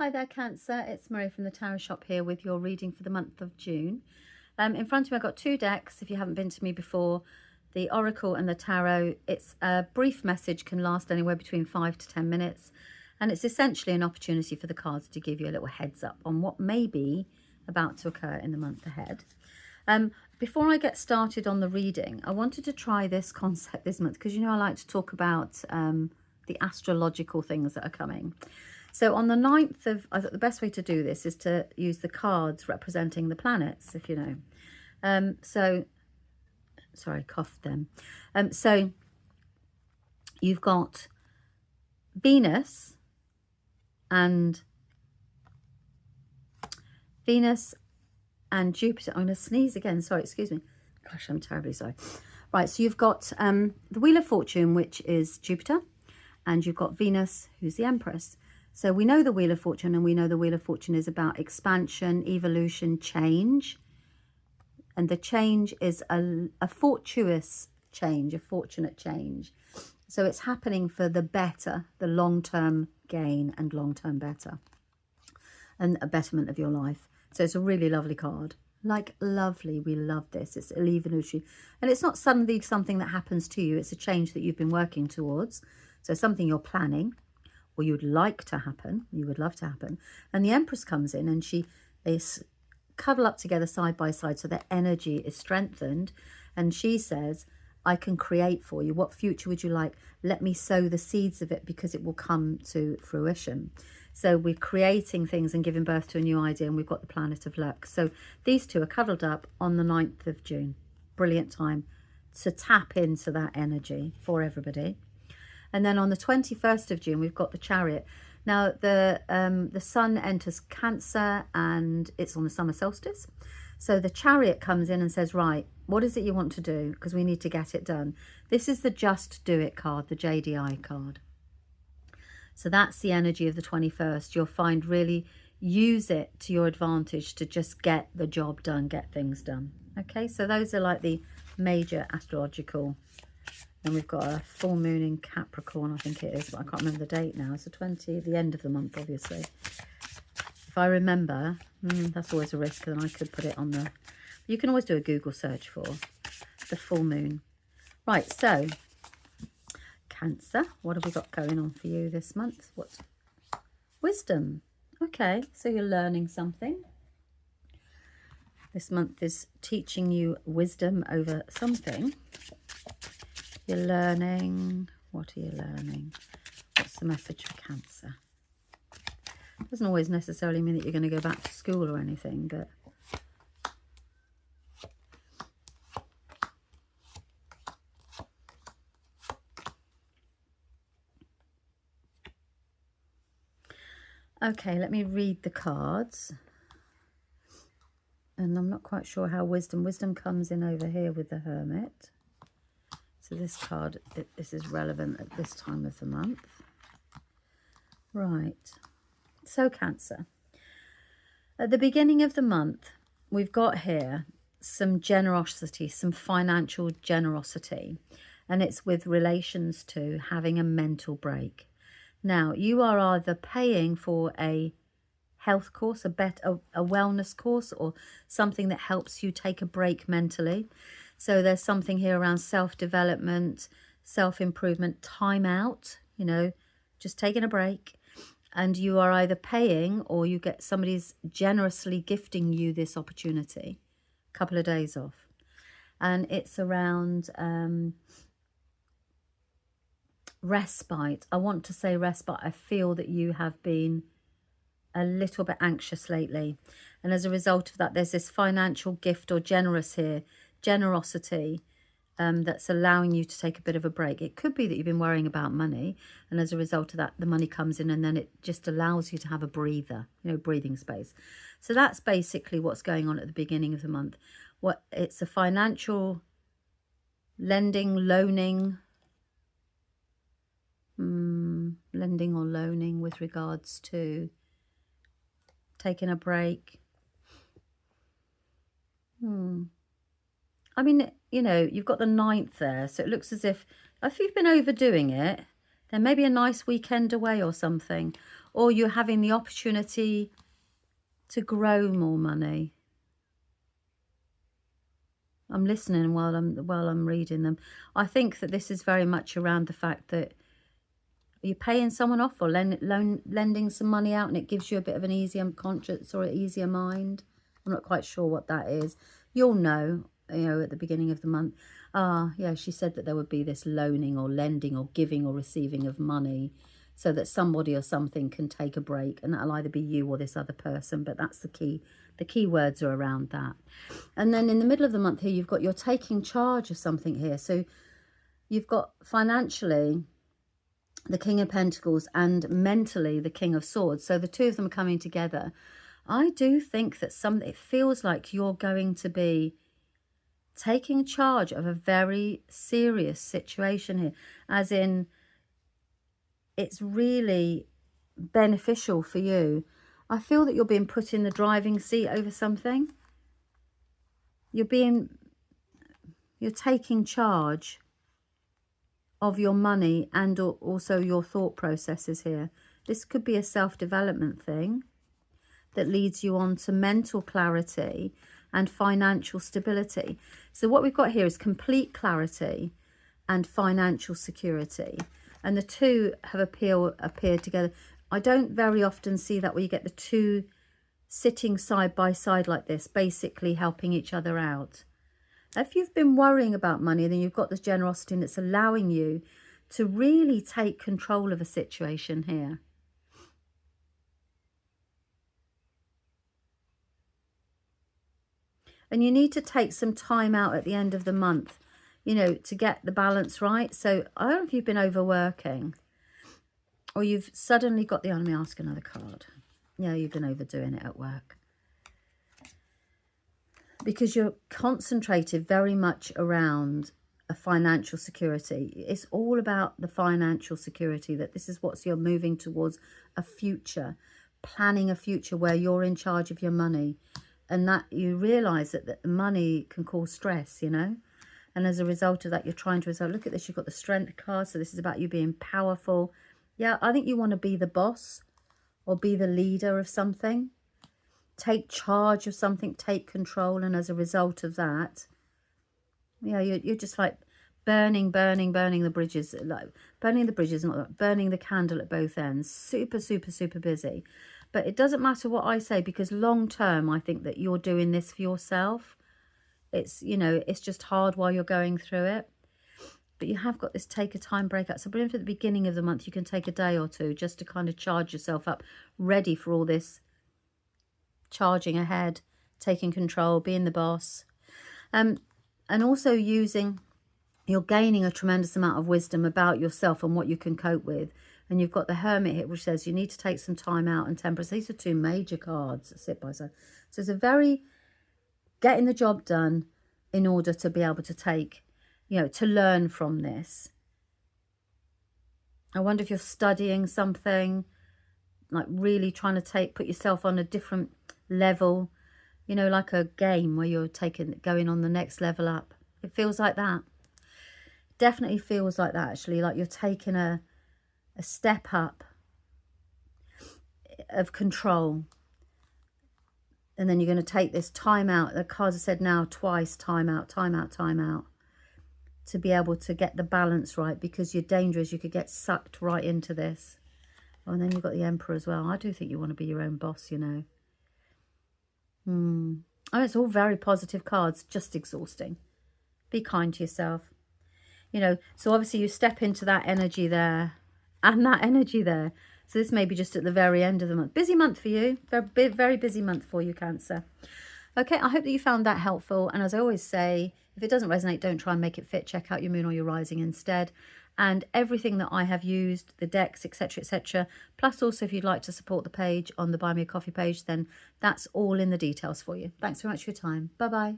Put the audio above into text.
Hi there, Cancer. It's Marie from the Tarot Shop here with your reading for the month of June. In front of me, I've got two decks. If you haven't been to me before, the Oracle and the Tarot. It's a brief message, can last anywhere between 5 to 10 minutes. And it's essentially an opportunity for the cards to give you a little heads up on what may be about to occur in the month ahead. Before I get started on the reading, I wanted to try this concept this month because, you know, I like to talk about the astrological things that are coming. So on the 9th of, I thought the best way to do this is to use the cards representing the planets, if you know. Sorry, coughed them. So you've got Venus and Jupiter. I'm going to sneeze again. Sorry, excuse me. Gosh, I'm terribly sorry. Right, so you've got the Wheel of Fortune, which is Jupiter, and you've got Venus, who's the Empress. So we know the Wheel of Fortune, and we know the Wheel of Fortune is about expansion, evolution, change. And the change is a fortuitous change, a fortunate change. So it's happening for the better, the long-term gain and long-term better, and a betterment of your life. So it's a really lovely card. Like, lovely. We love this. It's an evolution. And it's not suddenly something that happens to you. It's a change that you've been working towards. So something you're planning, or you would like to happen, you would love to happen. And the Empress comes in and they cuddle up together side by side, so their energy is strengthened. And she says, I can create for you. What future would you like? Let me sow the seeds of it, because it will come to fruition. So we're creating things and giving birth to a new idea, and we've got the planet of luck. So these two are cuddled up on the 9th of June. Brilliant time to tap into that energy for everybody. And then on the 21st of June, we've got the Chariot. Now, the sun enters Cancer, and it's on the summer solstice. So the Chariot comes in and says, right, what is it you want to do? Because we need to get it done. This is the Just Do It card, the JDI card. So that's the energy of the 21st. You'll find really use it to your advantage to just get the job done, get things done. Okay, so those are like the major astrological. And we've got a full moon in Capricorn, I think it is, but I can't remember the date now. It's the 20th, the end of the month, obviously. If I remember, that's always a risk, and I could put it on the... You can always do a Google search for the full moon. Right, so, Cancer, what have we got going on for you this month? What? Wisdom. Okay, so you're learning something. This month is teaching you wisdom over something. You're learning. What are you learning? What's the message for Cancer? Doesn't always necessarily mean that you're going to go back to school or anything, but... Okay, let me read the cards. And I'm not quite sure how wisdom comes in over here with the Hermit. So this card, this is relevant at this time of the month. Right. So Cancer. At the beginning of the month, we've got here some generosity, some financial generosity. And it's with relations to having a mental break. Now, you are either paying for a health course, a wellness course, or something that helps you take a break mentally. So there's something here around self-development, self-improvement, time out, you know, just taking a break. And you are either paying, or you get somebody's generously gifting you this opportunity, a couple of days off. And it's around respite. I want to say respite. I feel that you have been a little bit anxious lately. And as a result of that, there's this financial gift or generosity that's allowing you to take a bit of a break. It could be that you've been worrying about money, and as a result of that, the money comes in, and then it just allows you to have a breather, you know, breathing space. So that's basically what's going on at the beginning of the month. It's a financial lending, loaning, lending or loaning with regards to taking a break. I mean, you know, you've got the 9th there, so it looks as if you've been overdoing it, then maybe a nice weekend away or something. or you're having the opportunity to grow more money. I'm listening while I'm reading them. I think that this is very much around the fact that you're paying someone off or lending some money out, and it gives you a bit of an easier conscience or an easier mind. I'm not quite sure what that is. You'll know, at the beginning of the month. Yeah, she said that there would be this loaning or lending or giving or receiving of money so that somebody or something can take a break, and that'll either be you or this other person, but that's the key. The key words are around that. And then in the middle of the month here, you've got you're taking charge of something here. So you've got financially the King of Pentacles and mentally the King of Swords. So the two of them are coming together. I do think that it feels like you're going to be taking charge of a very serious situation here, as in it's really beneficial for you. I feel that you're being put in the driving seat over something. You're taking charge of your money and also your thought processes here. This could be a self-development thing that leads you on to mental clarity and financial stability. So what we've got here is complete clarity and financial security. And the two have appeared together. I don't very often see that where you get the two sitting side by side like this, basically helping each other out. If you've been worrying about money, then you've got this generosity that's allowing you to really take control of a situation here. And you need to take some time out at the end of the month, to get the balance right. So I don't know if you've been overworking or you've suddenly got let me ask another card. Yeah, you've been overdoing it at work. Because you're concentrated very much around a financial security. It's all about the financial security, that this is what you're moving towards, a future, planning a future where you're in charge of your money. And that you realise that the money can cause stress, And as a result of that, you're trying to resolve. Look at this, you've got the Strength card. So this is about you being powerful. Yeah, I think you want to be the boss or be the leader of something. Take charge of something, take control. And as a result of that, you're just like burning the bridges. Like burning the bridges, not like burning the candle at both ends. Super, super, super busy. But it doesn't matter what I say, because long term, I think that you're doing this for yourself. It's, it's just hard while you're going through it. But you have got this take a time break out. So even for the beginning of the month, you can take a day or two just to kind of charge yourself up, ready for all this charging ahead, taking control, being the boss. And also you're gaining a tremendous amount of wisdom about yourself and what you can cope with. And you've got the Hermit here, which says you need to take some time out, and Temperance. These are two major cards that sit by side. So it's a very getting the job done in order to be able to take, to learn from this. I wonder if you're studying something, like really trying to put yourself on a different level, like a game where you're going on the next level up. It feels like that. Definitely feels like that, actually, like you're taking a step up of control. And then you're going to take this time out. The cards have said now twice, time out, time out, time out, to be able to get the balance right, because you're dangerous. You could get sucked right into this. Oh, and then you've got the Emperor as well. I do think you want to be your own boss, Oh, it's all very positive cards, just exhausting. Be kind to yourself. So obviously you step into that energy there and that energy there. So this may be just at the very end of the month. Busy month for you. Very, very busy month for you, Cancer. Okay, I hope that you found that helpful. And as I always say, if it doesn't resonate, don't try and make it fit. Check out your moon or your rising instead. And everything that I have used, the decks, etc., plus also if you'd like to support the page on the Buy Me a Coffee page, then that's all in the details for you. Thanks very much for your time. Bye-bye.